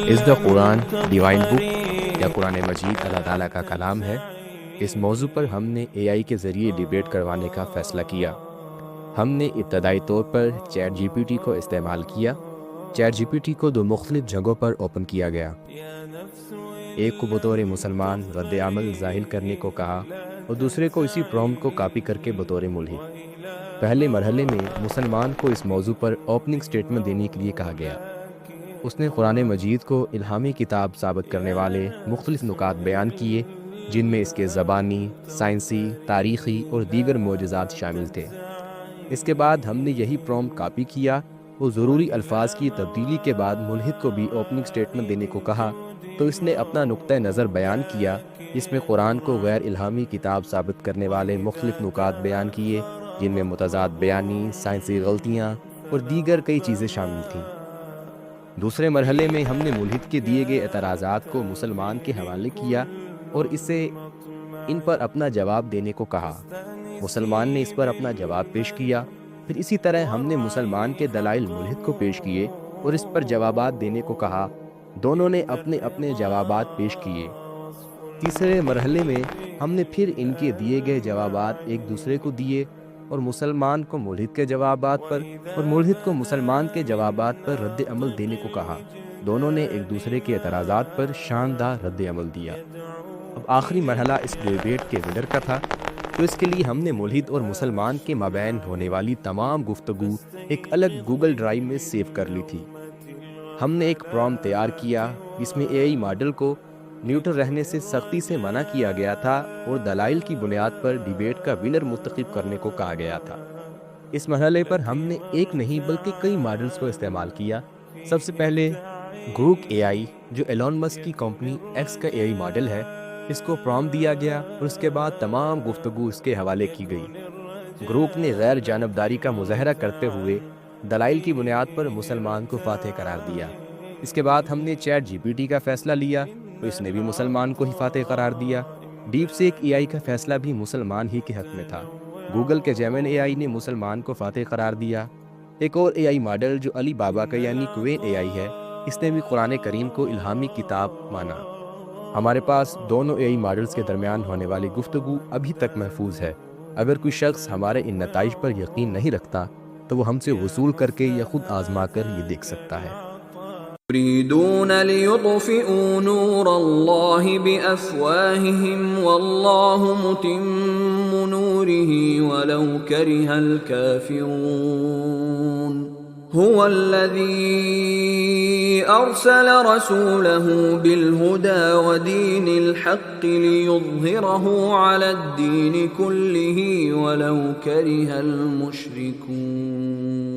از دا قرآن divine book یا قرآن مجید اللہ تعالیٰ کا کلام ہے؟ اس موضوع پر ہم نے اے آئی کے ذریعے ڈیبیٹ کروانے کا فیصلہ کیا۔ ہم نے ابتدائی طور پر چیٹ جی پی ٹی کو استعمال کیا۔ چیٹ جی پی ٹی کو دو مختلف جگہوں پر اوپن کیا گیا۔ ایک کو بطور مسلمان رد عمل ظاہر کرنے کو کہا اور دوسرے کو اسی پرومپٹ کو کاپی کر کے بطور ملحد۔ پہلے مرحلے میں مسلمان کو اس موضوع پر اوپننگ سٹیٹمنٹ دینے کے لیے کہا گیا۔ اس نے قرآن مجید کو الہامی کتاب ثابت کرنے والے مختلف نکات بیان کیے، جن میں اس کے زبانی، سائنسی، تاریخی اور دیگر معجزات شامل تھے۔ اس کے بعد ہم نے یہی پرومپٹ کاپی کیا اور ضروری الفاظ کی تبدیلی کے بعد ملحد کو بھی اوپننگ سٹیٹمنٹ دینے کو کہا، تو اس نے اپنا نقطہ نظر بیان کیا، جس میں قرآن کو غیر الہامی کتاب ثابت کرنے والے مختلف نکات بیان کیے، جن میں متضاد بیانی، سائنسی غلطیاں اور دیگر کئی چیزیں شامل تھیں۔ دوسرے مرحلے میں ہم نے ملحد کے دیے گئے اعتراضات کو مسلمان کے حوالے کیا اور اسے ان پر اپنا جواب دینے کو کہا۔ مسلمان نے اس پر اپنا جواب پیش کیا۔ پھر اسی طرح ہم نے مسلمان کے دلائل ملحد کو پیش کیے اور اس پر جوابات دینے کو کہا۔ دونوں نے اپنے اپنے جوابات پیش کیے۔ تیسرے مرحلے میں ہم نے پھر ان کے دیے گئے جوابات ایک دوسرے کو دیے اور مسلمان کو ملحد کے جوابات پر اور ملحد کو مسلمان کے جوابات پر رد عمل دینے کو کہا۔ دونوں نے ایک دوسرے کے اعتراضات پر شاندار رد عمل دیا۔ اب آخری مرحلہ اس ڈیبیٹ کے ونر کا تھا، تو اس کے لیے ہم نے ملحد اور مسلمان کے مابین ہونے والی تمام گفتگو ایک الگ گوگل ڈرائیو میں سیو کر لی تھی۔ ہم نے ایک پرومپٹ تیار کیا جس میں اے آئی ماڈل کو نیوٹرل رہنے سے سختی سے منع کیا گیا تھا اور دلائل کی بنیاد پر ڈیبیٹ کا ونر منتخب کرنے کو کہا گیا تھا۔ اس مرحلے پر ہم نے ایک نہیں بلکہ کئی ماڈلز کو استعمال کیا۔ سب سے پہلے گروک اے آئی، جو ایلون مسک کی کمپنی ایکس کا اے آئی ماڈل ہے، اس کو پرومپٹ دیا گیا اور اس کے بعد تمام گفتگو اس کے حوالے کی گئی۔ گروک نے غیر جانبداری کا مظاہرہ کرتے ہوئے دلائل کی بنیاد پر مسلمان کو فاتح قرار دیا۔ اس کے بعد ہم نے چیٹ جی پی ٹی کا فیصلہ لیا تو اس نے بھی مسلمان کو ہی فاتح قرار دیا۔ ڈیپ سیک اے آئی کا فیصلہ بھی مسلمان ہی کے حق میں تھا۔ گوگل کے جیمن اے آئی نے مسلمان کو فاتح قرار دیا۔ ایک اور اے آئی ماڈل جو علی بابا کا یعنی کوین اے آئی ہے، اس نے بھی قرآن کریم کو الہامی کتاب مانا۔ ہمارے پاس دونوں اے آئی ماڈلز کے درمیان ہونے والی گفتگو ابھی تک محفوظ ہے۔ اگر کوئی شخص ہمارے ان نتائج پر یقین نہیں رکھتا تو وہ ہم سے وصول کر کے یا خود آزما کر یہ دیکھ سکتا ہے۔ يريدون ليطفئوا نور الله بأفواههم والله متم نوره ولو كره الكافرون هو الذي أرسل رسوله بالهدى ودين الحق ليظهره على الدين كله ولو كره المشركون